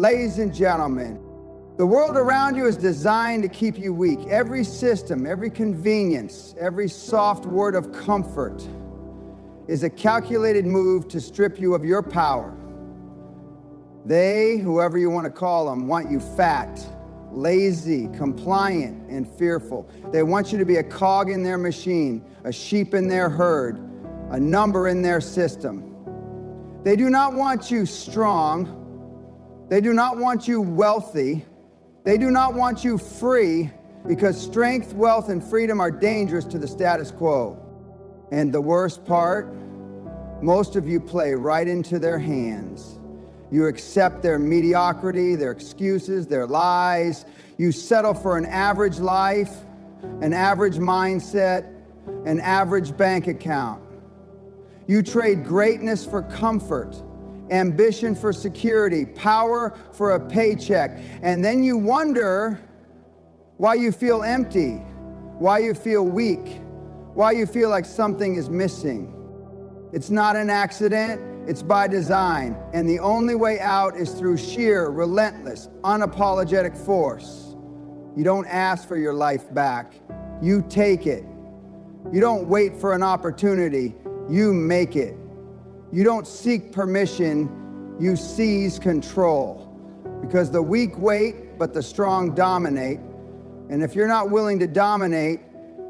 Ladies and gentlemen, the world around you is designed to keep you weak. Every system, every convenience, every soft word of comfort is a calculated move to strip you of your power. They, whoever you want to call them, want you fat, lazy, compliant, and fearful. They want you to be a cog in their machine, a sheep in their herd, a number in their system. They do not want you strong. They do not want you wealthy. They do not want you free, because strength, wealth, and freedom are dangerous to the status quo. And the worst part, most of you play right into their hands. You accept their mediocrity, their excuses, their lies. You settle for an average life, an average mindset, an average bank account. You trade greatness for comfort, ambition for security, power for a paycheck. And then you wonder why you feel empty, why you feel weak, why you feel like something is missing. It's not an accident, it's by design. And the only way out is through sheer, relentless, unapologetic force. You don't ask for your life back, you take it. You don't wait for an opportunity, you make it. You don't seek permission, you seize control. Because the weak wait, but the strong dominate. And if you're not willing to dominate,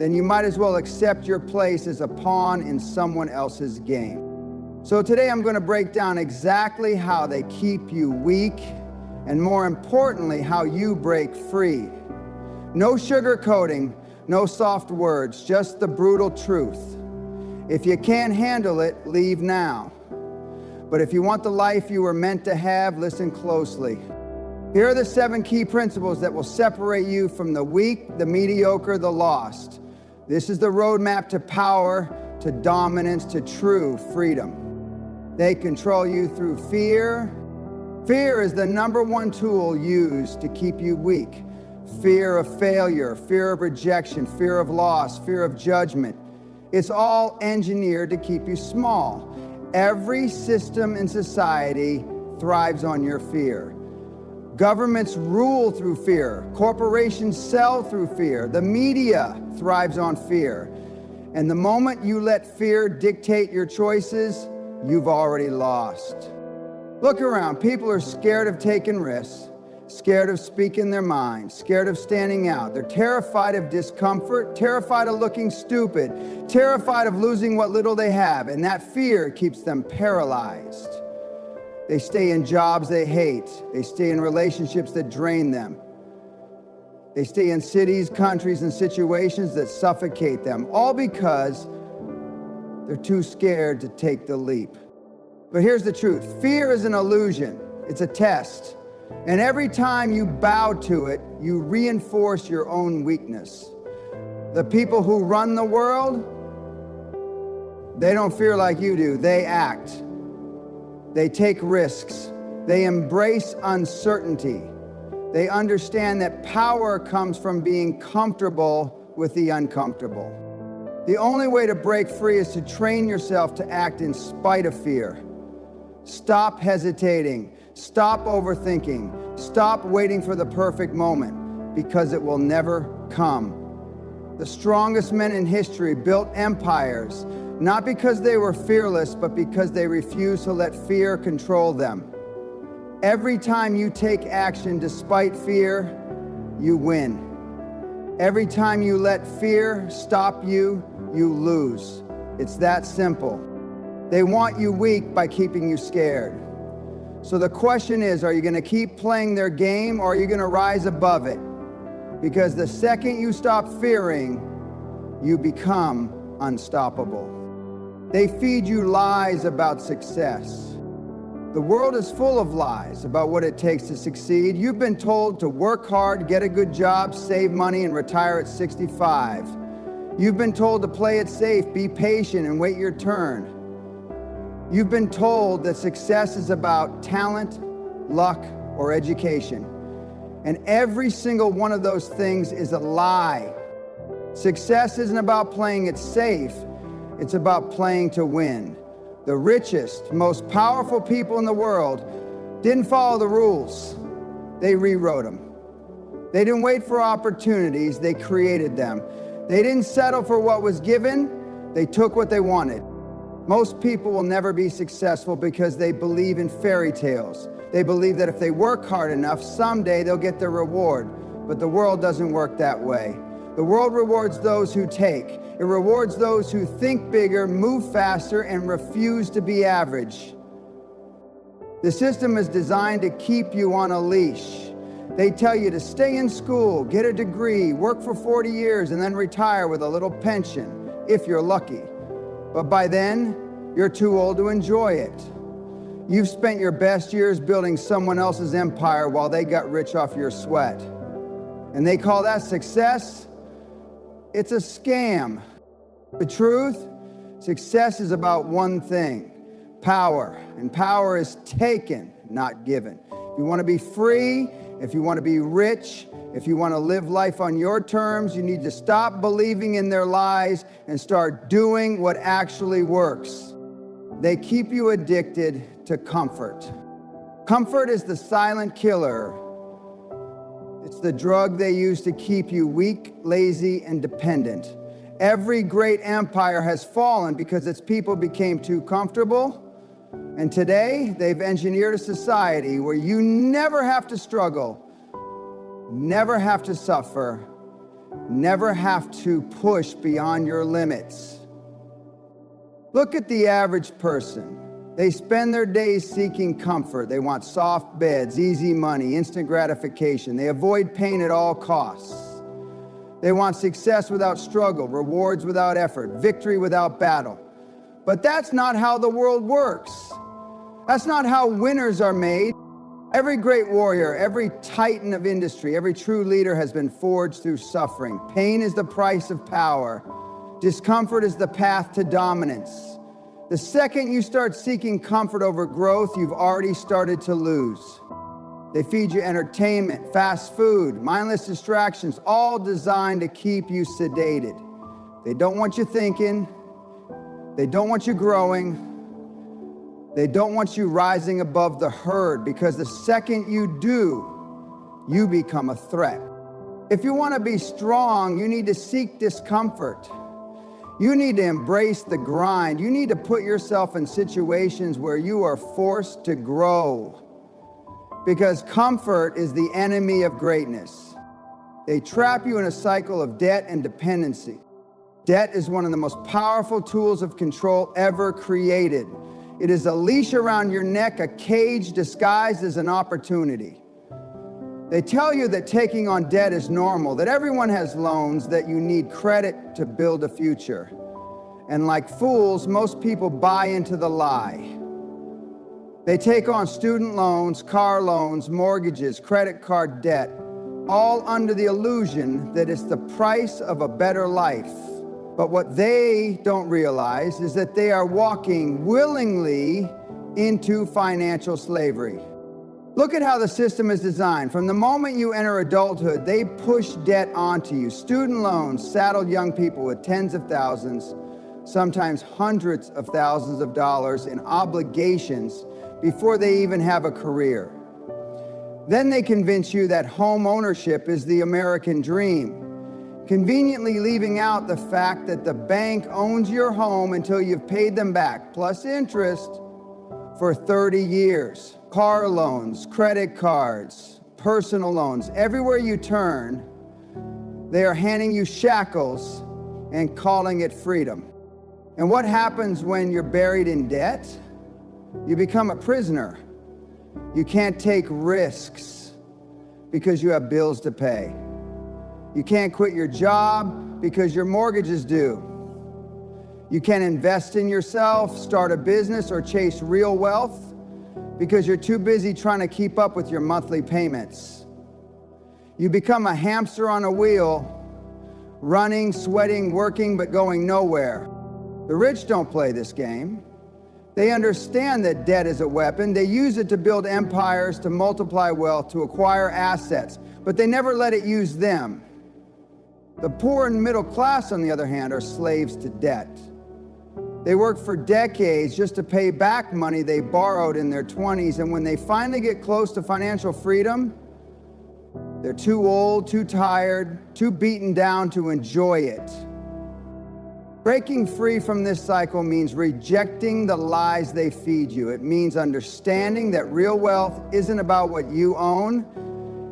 then you might as well accept your place as a pawn in someone else's game. So today I'm going to break down exactly how they keep you weak, and more importantly, how you break free. No sugarcoating, no soft words, just the brutal truth. If you can't handle it, leave now. But if you want the life you were meant to have, listen closely. Here are the 7 key principles that will separate you from the weak, the mediocre, the lost. This is the roadmap to power, to dominance, to true freedom. They control you through fear. Fear is the #1 tool used to keep you weak. Fear of failure, fear of rejection, fear of loss, fear of judgment. It's all engineered to keep you small. Every system in society thrives on your fear. Governments rule through fear. Corporations sell through fear. The media thrives on fear. And the moment you let fear dictate your choices, you've already lost. Look around. People are scared of taking risks, scared of speaking their mind, scared of standing out. They're terrified of discomfort, terrified of looking stupid, terrified of losing what little they have, and that fear keeps them paralyzed. They stay in jobs they hate. They stay in relationships that drain them. They stay in cities, countries, and situations that suffocate them, all because they're too scared to take the leap. But here's the truth. Fear is an illusion. It's a test. And every time you bow to it, you reinforce your own weakness. The people who run the world, they don't fear like you do. They act. They take risks. They embrace uncertainty. They understand that power comes from being comfortable with the uncomfortable. The only way to break free is to train yourself to act in spite of fear. Stop hesitating. Stop overthinking. Stop waiting for the perfect moment, because it will never come. The strongest men in history built empires, not because they were fearless, but because they refused to let fear control them. Every time you take action despite fear, you win. Every time you let fear stop you, you lose. It's that simple. They want you weak by keeping you scared. So the question is, are you going to keep playing their game, or are you going to rise above it? Because the second you stop fearing, you become unstoppable. They feed you lies about success. The world is full of lies about what it takes to succeed. You've been told to work hard, get a good job, save money, and retire at 65. You've been told to play it safe, be patient, and wait your turn. You've been told that success is about talent, luck, or education. And every single one of those things is a lie. Success isn't about playing it safe. It's about playing to win. The richest, most powerful people in the world didn't follow the rules. They rewrote them. They didn't wait for opportunities, they created them. They didn't settle for what was given, they took what they wanted. Most people will never be successful because they believe in fairy tales. They believe that if they work hard enough, someday they'll get their reward. But the world doesn't work that way. The world rewards those who take. It rewards those who think bigger, move faster, and refuse to be average. The system is designed to keep you on a leash. They tell you to stay in school, get a degree, work for 40 years, and then retire with a little pension, if you're lucky. But by then, you're too old to enjoy it. You've spent your best years building someone else's empire while they got rich off your sweat. And they call that success? It's a scam. The truth? Success is about one thing, power. And power is taken, not given. If you want to be free, if you want to be rich, if you want to live life on your terms, you need to stop believing in their lies and start doing what actually works. They keep you addicted to comfort. Comfort is the silent killer. It's the drug they use to keep you weak, lazy, and dependent. Every great empire has fallen because its people became too comfortable. And today, they've engineered a society where you never have to struggle, never have to suffer, never have to push beyond your limits. Look at the average person. They spend their days seeking comfort. They want soft beds, easy money, instant gratification. They avoid pain at all costs. They want success without struggle, rewards without effort, victory without battle. But that's not how the world works. That's not how winners are made. Every great warrior, every titan of industry, every true leader has been forged through suffering. Pain is the price of power. Discomfort is the path to dominance. The second you start seeking comfort over growth, you've already started to lose. They feed you entertainment, fast food, mindless distractions, all designed to keep you sedated. They don't want you thinking. They don't want you growing. They don't want you rising above the herd, because the second you do, you become a threat. If you want to be strong, you need to seek discomfort. You need to embrace the grind. You need to put yourself in situations where you are forced to grow, because comfort is the enemy of greatness. They trap you in a cycle of debt and dependency. Debt is one of the most powerful tools of control ever created. It is a leash around your neck, a cage disguised as an opportunity. They tell you that taking on debt is normal, that everyone has loans, that you need credit to build a future. And like fools, most people buy into the lie. They take on student loans, car loans, mortgages, credit card debt, all under the illusion that it's the price of a better life. But what they don't realize is that they are walking willingly into financial slavery. Look at how the system is designed. From the moment you enter adulthood, they push debt onto you. Student loans saddle young people with tens of thousands, sometimes hundreds of thousands of dollars in obligations before they even have a career. Then they convince you that home ownership is the American dream, conveniently leaving out the fact that the bank owns your home until you've paid them back, plus interest, for 30 years. Car loans, credit cards, personal loans, everywhere you turn, they are handing you shackles and calling it freedom. And what happens when you're buried in debt? You become a prisoner. You can't take risks because you have bills to pay. You can't quit your job because your mortgage is due. You can't invest in yourself, start a business, or chase real wealth because you're too busy trying to keep up with your monthly payments. You become a hamster on a wheel, running, sweating, working, but going nowhere. The rich don't play this game. They understand that debt is a weapon. They use it to build empires, to multiply wealth, to acquire assets, but they never let it use them. The poor and middle class, on the other hand, are slaves to debt. They work for decades just to pay back money they borrowed in their 20s, and when they finally get close to financial freedom, they're too old, too tired, too beaten down to enjoy it. Breaking free from this cycle means rejecting the lies they feed you. It means understanding that real wealth isn't about what you own,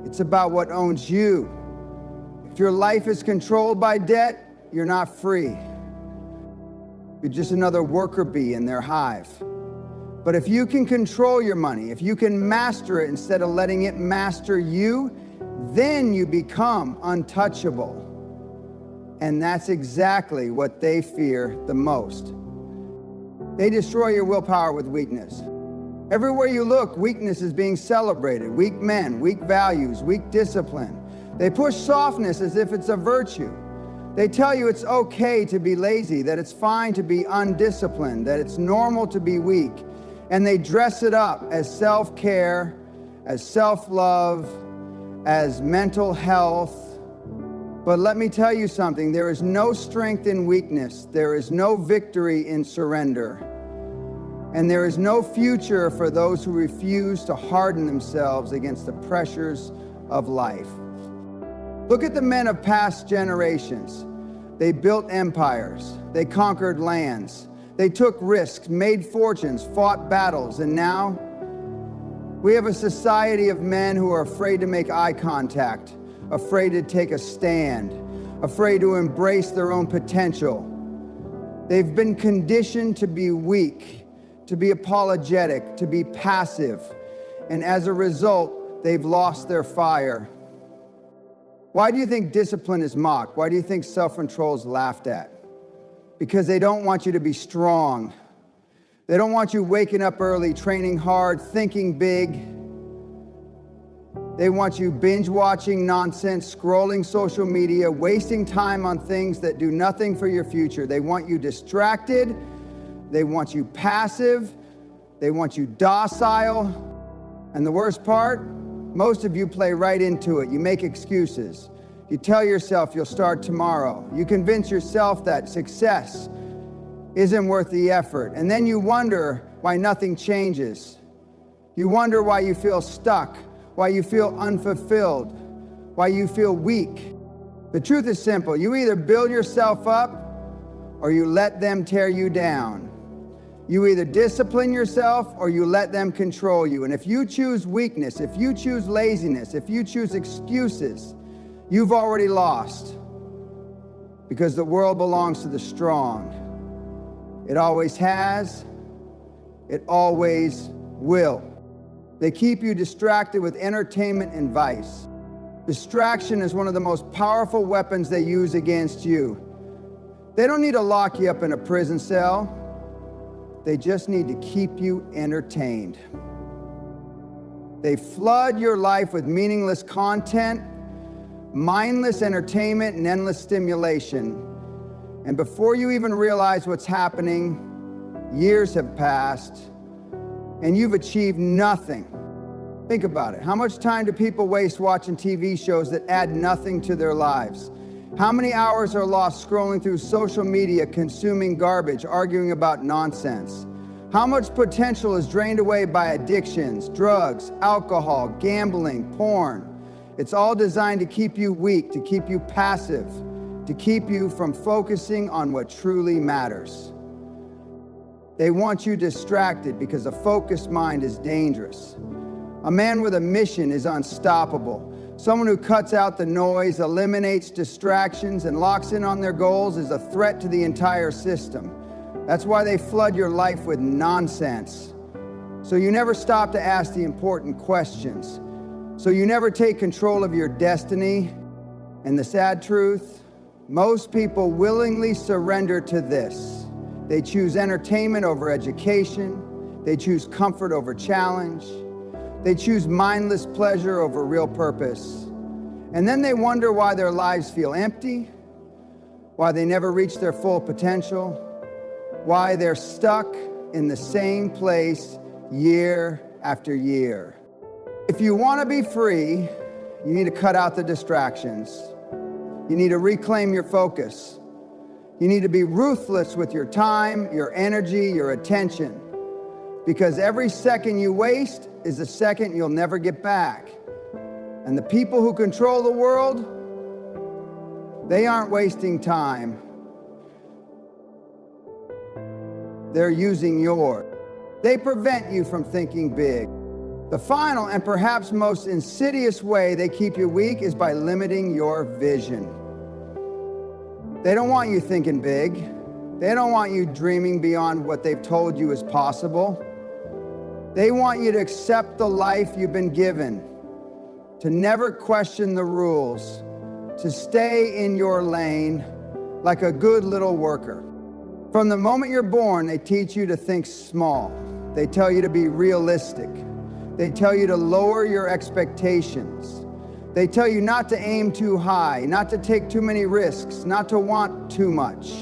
it's about what owns you. If your life is controlled by debt, you're not free. You're just another worker bee in their hive. But if you can control your money, if you can master it instead of letting it master you, then you become untouchable. And that's exactly what they fear the most. They destroy your willpower with weakness. Everywhere you look, weakness is being celebrated. Weak men, weak values, weak discipline. They push softness as if it's a virtue. They tell you it's okay to be lazy, that it's fine to be undisciplined, that it's normal to be weak. And they dress it up as self-care, as self-love, as mental health. But let me tell you something, there is no strength in weakness. There is no victory in surrender. And there is no future for those who refuse to harden themselves against the pressures of life. Look at the men of past generations. They built empires. They conquered lands. They took risks, made fortunes, fought battles, and now we have a society of men who are afraid to make eye contact, afraid to take a stand, afraid to embrace their own potential. They've been conditioned to be weak, to be apologetic, to be passive, and as a result, they've lost their fire. Why do you think discipline is mocked? Why do you think self-control is laughed at? Because they don't want you to be strong. They don't want you waking up early, training hard, thinking big. They want you binge watching nonsense, scrolling social media, wasting time on things that do nothing for your future. They want you distracted. They want you passive. They want you docile. And the worst part, most of you play right into it. You make excuses. You tell yourself you'll start tomorrow. You convince yourself that success isn't worth the effort. And then you wonder why nothing changes. You wonder why you feel stuck, why you feel unfulfilled, why you feel weak. The truth is simple. You either build yourself up or you let them tear you down. You either discipline yourself or you let them control you. And if you choose weakness, if you choose laziness, if you choose excuses, you've already lost. Because the world belongs to the strong. It always has. It always will. They keep you distracted with entertainment and vice. Distraction is one of the most powerful weapons they use against you. They don't need to lock you up in a prison cell. They just need to keep you entertained. They flood your life with meaningless content, mindless entertainment, and endless stimulation. And before you even realize what's happening, years have passed, and you've achieved nothing. Think about it. How much time do people waste watching TV shows that add nothing to their lives? How many hours are lost scrolling through social media, consuming garbage, arguing about nonsense? How much potential is drained away by addictions, drugs, alcohol, gambling, porn? It's all designed to keep you weak, to keep you passive, to keep you from focusing on what truly matters. They want you distracted because a focused mind is dangerous. A man with a mission is unstoppable. Someone who cuts out the noise, eliminates distractions, and locks in on their goals is a threat to the entire system. That's why they flood your life with nonsense. So you never stop to ask the important questions. So you never take control of your destiny. And the sad truth, most people willingly surrender to this. They choose entertainment over education. They choose comfort over challenge. They choose mindless pleasure over real purpose. And then they wonder why their lives feel empty, why they never reach their full potential, why they're stuck in the same place year after year. If you want to be free, you need to cut out the distractions. You need to reclaim your focus. You need to be ruthless with your time, your energy, your attention. Because every second you waste is a second you'll never get back. And the people who control the world, they aren't wasting time. They're using yours. They prevent you from thinking big. The final and perhaps most insidious way they keep you weak is by limiting your vision. They don't want you thinking big. They don't want you dreaming beyond what they've told you is possible. They want you to accept the life you've been given, to never question the rules, to stay in your lane like a good little worker. From the moment you're born, they teach you to think small. They tell you to be realistic. They tell you to lower your expectations. They tell you not to aim too high, not to take too many risks, not to want too much.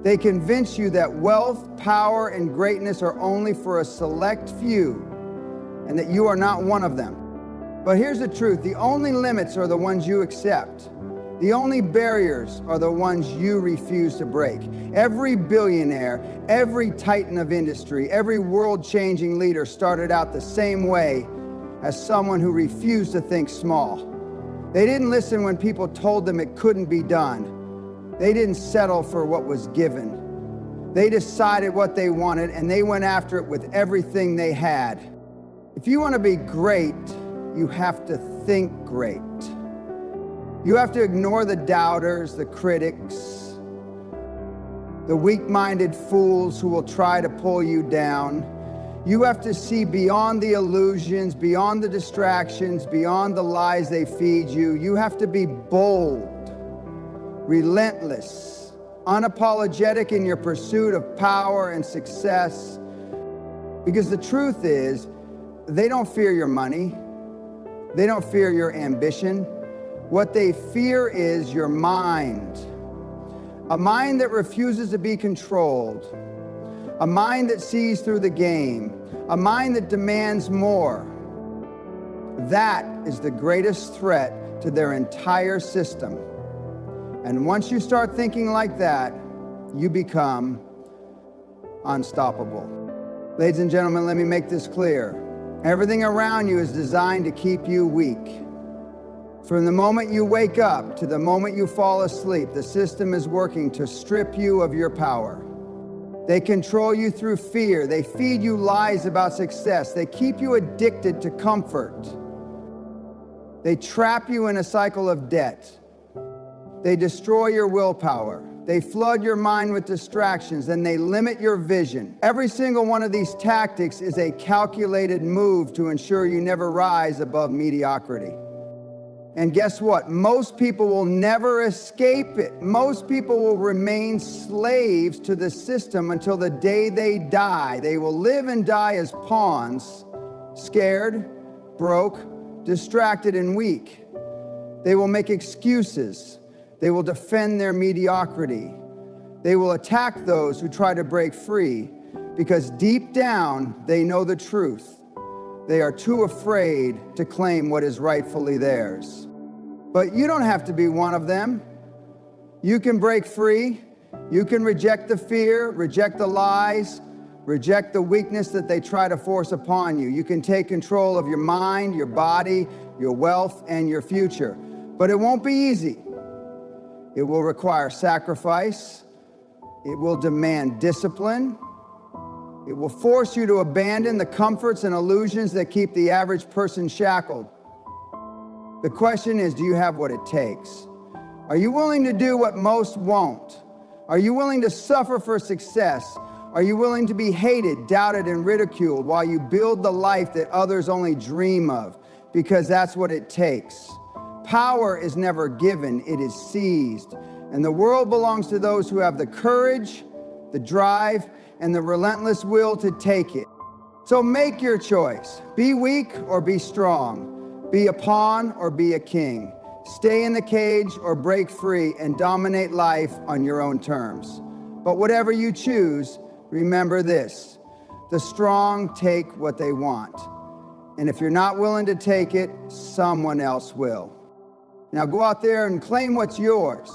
They convince you that wealth, power, and greatness are only for a select few, and that you are not one of them. But here's the truth: the only limits are the ones you accept. The only barriers are the ones you refuse to break. Every billionaire, every titan of industry, every world-changing leader started out the same way, as someone who refused to think small. They didn't listen when people told them it couldn't be done. They didn't settle for what was given. They decided what they wanted, and they went after it with everything they had. If you want to be great, you have to think great. You have to ignore the doubters, the critics, the weak-minded fools who will try to pull you down. You have to see beyond the illusions, beyond the distractions, beyond the lies they feed you. You have to be bold, relentless, unapologetic in your pursuit of power and success. Because the truth is, they don't fear your money. They don't fear your ambition. What they fear is your mind. A mind that refuses to be controlled. A mind that sees through the game. A mind that demands more. That is the greatest threat to their entire system. And once you start thinking like that, you become unstoppable. Ladies and gentlemen, let me make this clear. Everything around you is designed to keep you weak. From the moment you wake up to the moment you fall asleep, the system is working to strip you of your power. They control you through fear. They feed you lies about success. They keep you addicted to comfort. They trap you in a cycle of debt. They destroy your willpower. They flood your mind with distractions, and they limit your vision. Every single one of these tactics is a calculated move to ensure you never rise above mediocrity. And guess what? Most people will never escape it. Most people will remain slaves to the system until the day they die. They will live and die as pawns, scared, broke, distracted, and weak. They will make excuses. They will defend their mediocrity. They will attack those who try to break free because deep down they know the truth. They are too afraid to claim what is rightfully theirs. But you don't have to be one of them. You can break free. You can reject the fear, reject the lies, reject the weakness that they try to force upon you. You can take control of your mind, your body, your wealth, and your future. But it won't be easy. It will require sacrifice. It will demand discipline. It will force you to abandon the comforts and illusions that keep the average person shackled. The question is, do you have what it takes? Are you willing to do what most won't? Are you willing to suffer for success? Are you willing to be hated, doubted, and ridiculed while you build the life that others only dream of? Because that's what it takes. Power is never given, it is seized. And the world belongs to those who have the courage, the drive, and the relentless will to take it. So make your choice. Be weak or be strong. Be a pawn or be a king. Stay in the cage or break free and dominate life on your own terms. But whatever you choose, remember this: the strong take what they want. And if you're not willing to take it, someone else will. Now go out there and claim what's yours.